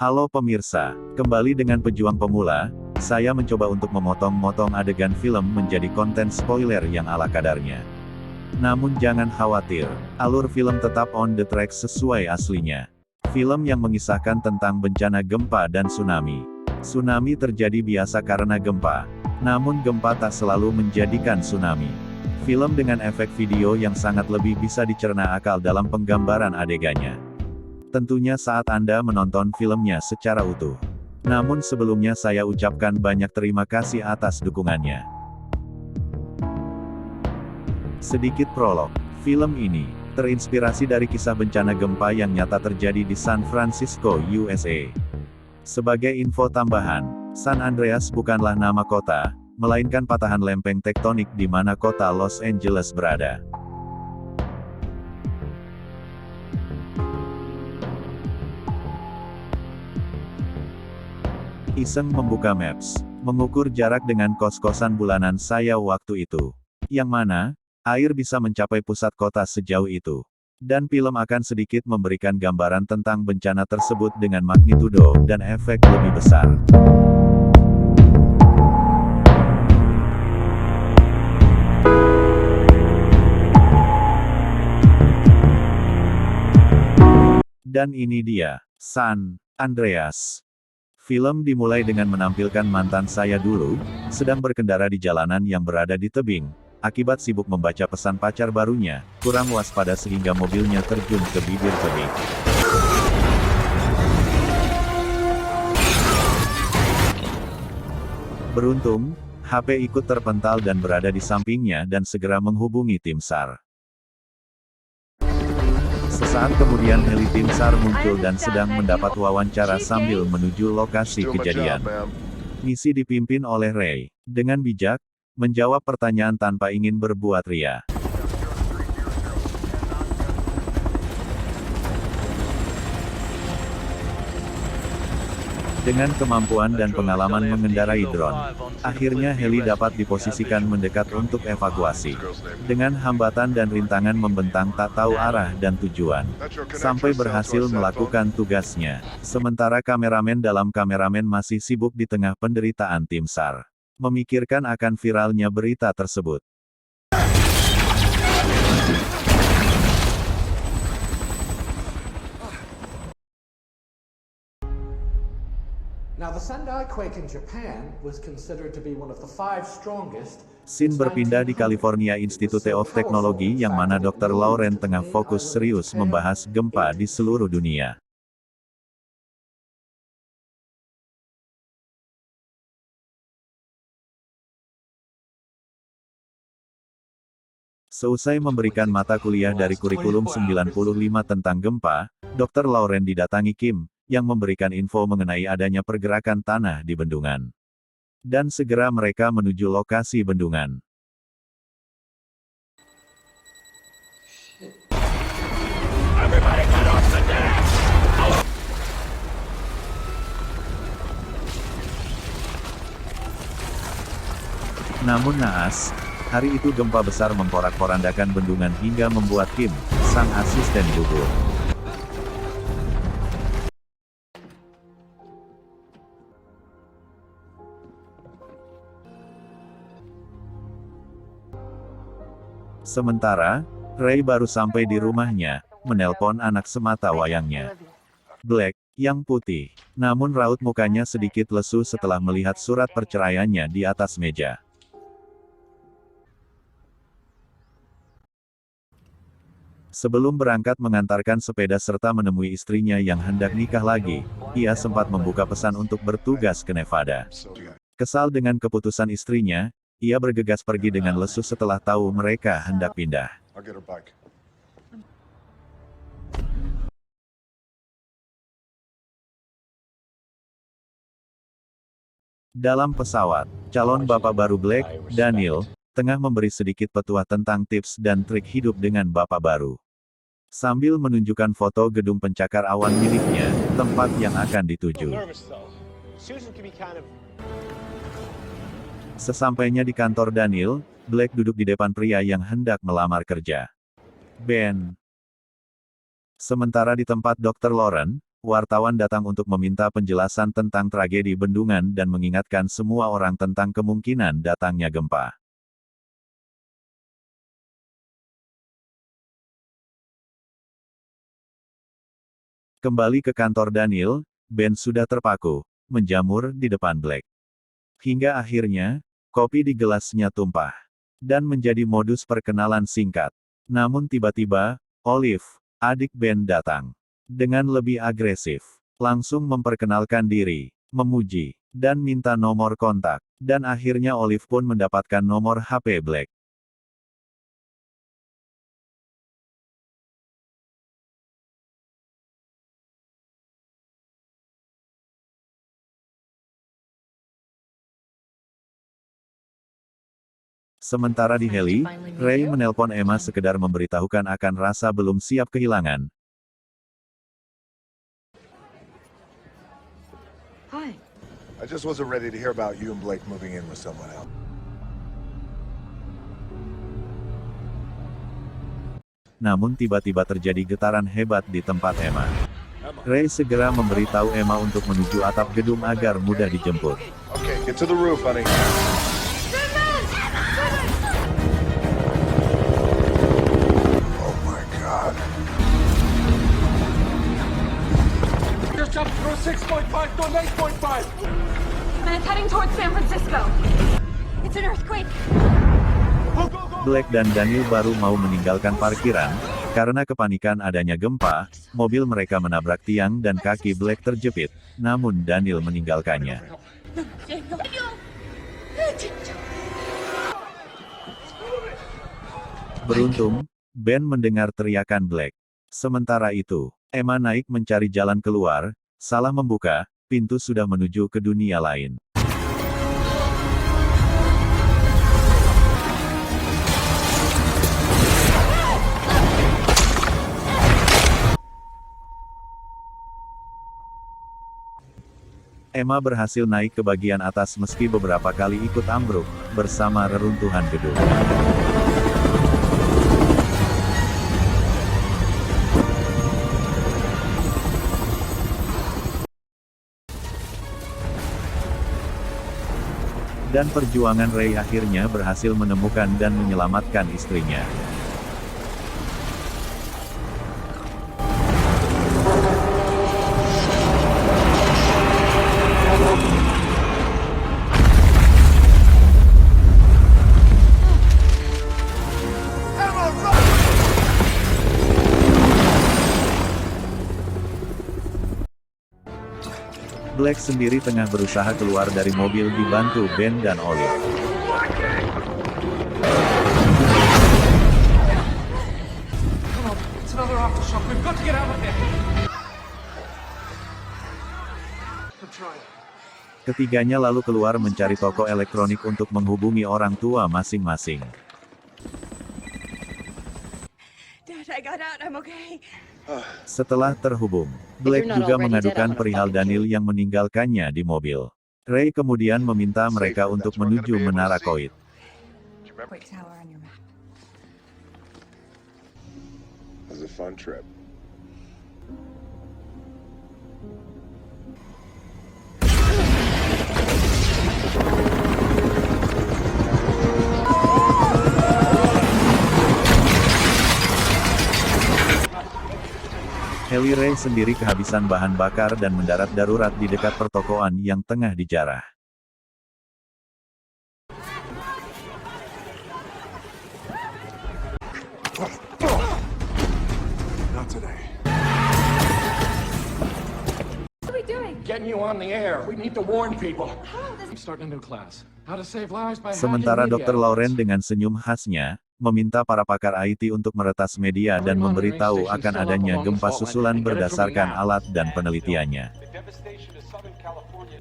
Halo pemirsa, kembali dengan Pejuang Pemula, saya mencoba untuk memotong-motong adegan film menjadi konten spoiler yang ala kadarnya. Namun jangan khawatir, alur film tetap on the track sesuai aslinya. Film yang mengisahkan tentang bencana gempa dan tsunami. Tsunami terjadi biasa karena gempa, namun gempa tak selalu menjadikan tsunami. Film dengan efek video yang sangat lebih bisa dicerna akal dalam penggambaran adegannya. Tentunya saat Anda menonton filmnya secara utuh. Namun sebelumnya saya ucapkan banyak terima kasih atas dukungannya. Sedikit prolog. Film ini terinspirasi dari kisah bencana gempa yang nyata terjadi di San Francisco, USA. Sebagai info tambahan, San Andreas bukanlah nama kota, melainkan patahan lempeng tektonik di mana kota Los Angeles berada. Iseng membuka Maps, mengukur jarak dengan kos-kosan bulanan saya waktu itu. Yang mana, air bisa mencapai pusat kota sejauh itu. Dan film akan sedikit memberikan gambaran tentang bencana tersebut dengan magnitudo dan efek lebih besar. Dan ini dia, San Andreas. Film dimulai dengan menampilkan mantan saya dulu, sedang berkendara di jalanan yang berada di tebing. Akibat sibuk membaca pesan pacar barunya, kurang waspada sehingga mobilnya terjun ke bibir tebing. Beruntung, HP ikut terpental dan berada di sampingnya dan segera menghubungi tim SAR. Sesaat kemudian heli tim SAR muncul dan sedang mendapat wawancara sambil menuju lokasi kejadian. Misi dipimpin oleh Ray. Dengan bijak, menjawab pertanyaan tanpa ingin berbuat ria. Dengan kemampuan dan pengalaman mengendarai drone, akhirnya heli dapat diposisikan mendekat untuk evakuasi. Dengan hambatan dan rintangan membentang tak tahu arah dan tujuan, sampai berhasil melakukan tugasnya. Sementara kameramen dalam kameramen masih sibuk di tengah penderitaan tim SAR, memikirkan akan viralnya berita tersebut. Scene berpindah di California Institute of Technology yang mana Dr. Lauren tengah fokus serius membahas gempa di seluruh dunia. Seusai memberikan mata kuliah dari kurikulum 95 tentang gempa, Dr. Lauren didatangi Kim, yang memberikan info mengenai adanya pergerakan tanah di bendungan. Dan segera mereka menuju lokasi bendungan. Namun naas, hari itu gempa besar memporak-porandakan bendungan hingga membuat Kim, sang asisten gugur. Sementara, Ray baru sampai di rumahnya, menelpon anak semata wayangnya, Black, yang putih. Namun raut mukanya sedikit lesu setelah melihat surat perceraiannya di atas meja. Sebelum berangkat mengantarkan sepeda serta menemui istrinya yang hendak nikah lagi, ia sempat membuka pesan untuk bertugas ke Nevada. Kesal dengan keputusan istrinya, ia bergegas pergi dengan lesu setelah tahu mereka hendak pindah. Dalam pesawat, calon bapak baru Black, Daniel, tengah memberi sedikit petuah tentang tips dan trik hidup dengan bapak baru. Sambil menunjukkan foto gedung pencakar awan miliknya, tempat yang akan dituju. Sesampainya di kantor Daniel, Black duduk di depan pria yang hendak melamar kerja, Ben. Sementara di tempat Dr. Lauren, wartawan datang untuk meminta penjelasan tentang tragedi bendungan dan mengingatkan semua orang tentang kemungkinan datangnya gempa. Kembali ke kantor Daniel, Ben sudah terpaku, menjamur di depan Black. Hingga akhirnya, kopi di gelasnya tumpah. Dan menjadi modus perkenalan singkat. Namun tiba-tiba, Olive, adik Ben datang. Dengan lebih agresif. Langsung memperkenalkan diri, memuji, dan minta nomor kontak. Dan akhirnya Olive pun mendapatkan nomor HP Black. Sementara di heli, Ray menelpon Emma sekedar memberitahukan akan rasa belum siap kehilangan. Hi. I just wasn't ready to hear about you and Blake moving in with someone else. Namun tiba-tiba terjadi getaran hebat di tempat Emma. Ray segera memberitahu Emma untuk menuju atap gedung agar mudah dijemput. Okay, get to the roof, honey. Oh my God. Just jumped through 6.5 to an 8.5. And it's heading towards San Francisco. It's an earthquake. Black dan Daniel baru mau meninggalkan parkiran, karena kepanikan adanya gempa, mobil mereka menabrak tiang dan kaki Black terjepit, namun Daniel meninggalkannya. Beruntung, Ben mendengar teriakan Black. Sementara itu, Emma naik mencari jalan keluar, salah membuka, pintu sudah menuju ke dunia lain. Emma berhasil naik ke bagian atas meski beberapa kali ikut ambruk, bersama reruntuhan gedung. Dan perjuangan Ray akhirnya berhasil menemukan dan menyelamatkan istrinya. Black sendiri tengah berusaha keluar dari mobil dibantu Ben dan Olive. Come on, it's another aftershock. We've got to get out of here. I'm trying. Ketiganya lalu keluar mencari toko elektronik untuk menghubungi orang tua masing-masing. Dad, I got out. I'm okay. Setelah terhubung, Black juga mengadukan perihal Daniel yang meninggalkannya di mobil. Ray kemudian meminta mereka untuk menuju Menara Koit. Wait, tower on your map. It was a fun trip. Heli Ray sendiri kehabisan bahan bakar dan mendarat darurat di dekat pertokoan yang tengah dijarah. Not today. What are we doing? Getting you on the air. We need to warn people. How? I'm starting a new class. How to save lives by Sementara hacking Dr. media Lauren outlets. dengan senyum khasnya, meminta para pakar IT untuk meretas media dan memberitahu akan adanya gempa susulan berdasarkan alat dan penelitiannya.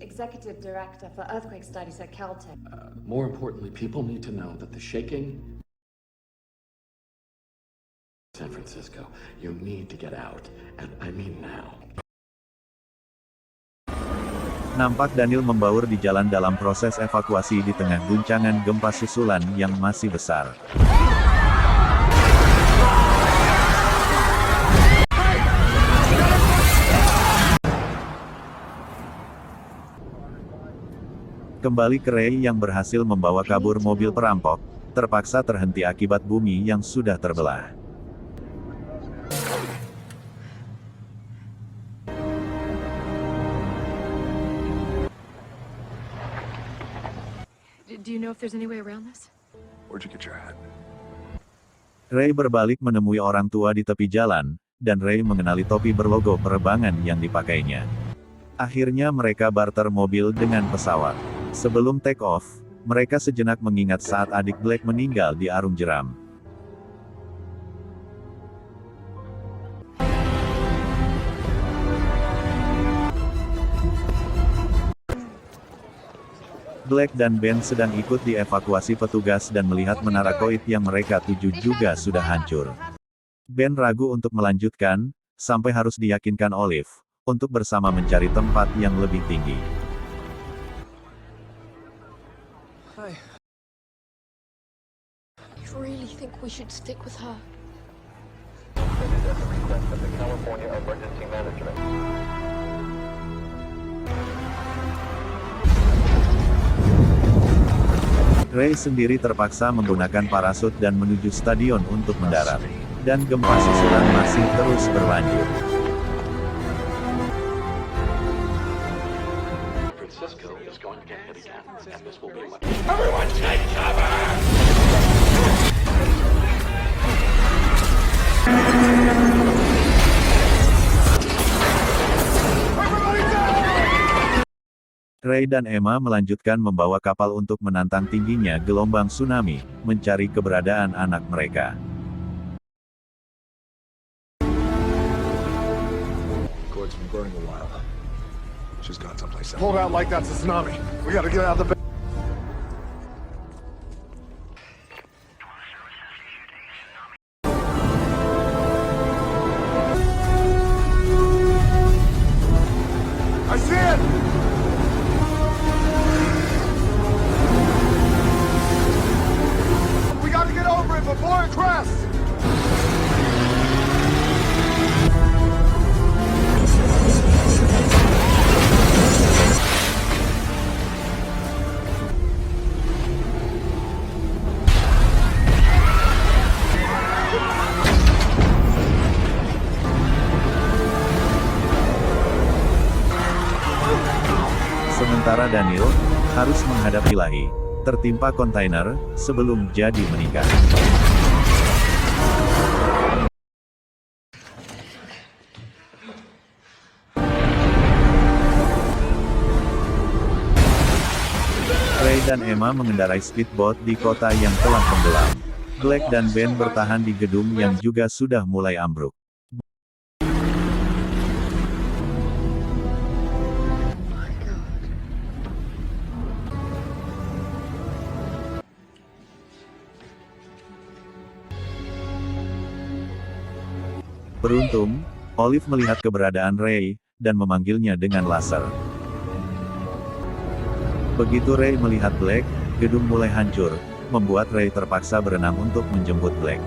Executive Director for Earthquake Studies at Caltech. More importantly, people need to know that the shaking San Francisco, you need to get out, and I mean now. Nampak Daniel membaur di jalan dalam proses evakuasi di tengah guncangan gempa susulan yang masih besar. Kembali ke Ray yang berhasil membawa kabur mobil perampok, terpaksa terhenti akibat bumi yang sudah terbelah. Do you know if there's any way around this? Where'd you get your hat? Ray berbalik menemui orang tua di tepi jalan, dan Ray mengenali topi berlogo penerbangan yang dipakainya. Akhirnya mereka barter mobil dengan pesawat. Sebelum take off, mereka sejenak mengingat saat adik Black meninggal di arung jeram. Black dan Ben sedang ikut dievakuasi petugas dan melihat menara koit yang mereka tuju juga sudah hancur. Ben ragu untuk melanjutkan, sampai harus diyakinkan Olive, untuk bersama mencari tempat yang lebih tinggi. You really think we should stick with her? Ray sendiri terpaksa menggunakan parasut dan menuju stadion untuk mendarat. Dan gempa susulan masih terus berlanjut. Francisco is going to get hit again, and this will be much. Everyone take cover! Ray dan Emma melanjutkan membawa kapal untuk menantang tingginya gelombang tsunami, mencari keberadaan anak mereka. Cord's been burning a while. She's gone someplace else. Hold out like that's a tsunami. We gotta get out of the. I see it. We gotta get over it before it crests. Sementara Daniel harus menghadap Ilahi, tertimpa kontainer sebelum jadi menikah. Ray dan Emma mengendarai speedboat di kota yang telah tenggelam. Black dan Ben bertahan di gedung yang juga sudah mulai ambruk. Beruntung, Olive melihat keberadaan Ray, dan memanggilnya dengan laser. Begitu Ray melihat Black, gedung mulai hancur, membuat Ray terpaksa berenang untuk menjemput Black.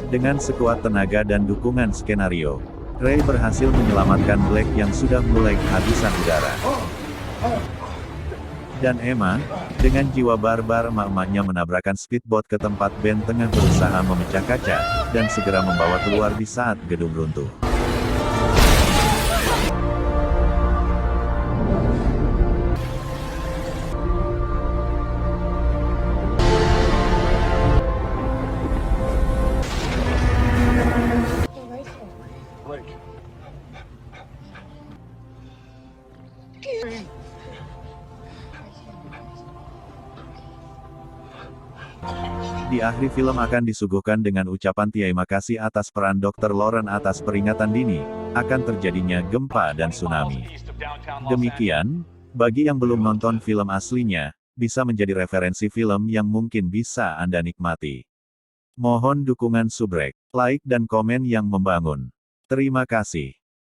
Dengan sekuat tenaga dan dukungan skenario, Ray berhasil menyelamatkan Black yang sudah mulai kehabisan udara. Dan Emma, dengan jiwa barbar emak-emaknya menabrakan speedboat ke tempat Ben tengah berusaha memecah kaca, dan segera membawa keluar di saat gedung runtuh. Blake. Di akhir film akan disuguhkan dengan ucapan terima kasih atas peran Dr. Lauren atas peringatan dini, akan terjadinya gempa dan tsunami. Demikian, bagi yang belum nonton film aslinya, bisa menjadi referensi film yang mungkin bisa Anda nikmati. Mohon dukungan subrek, like dan komen yang membangun. Terima kasih.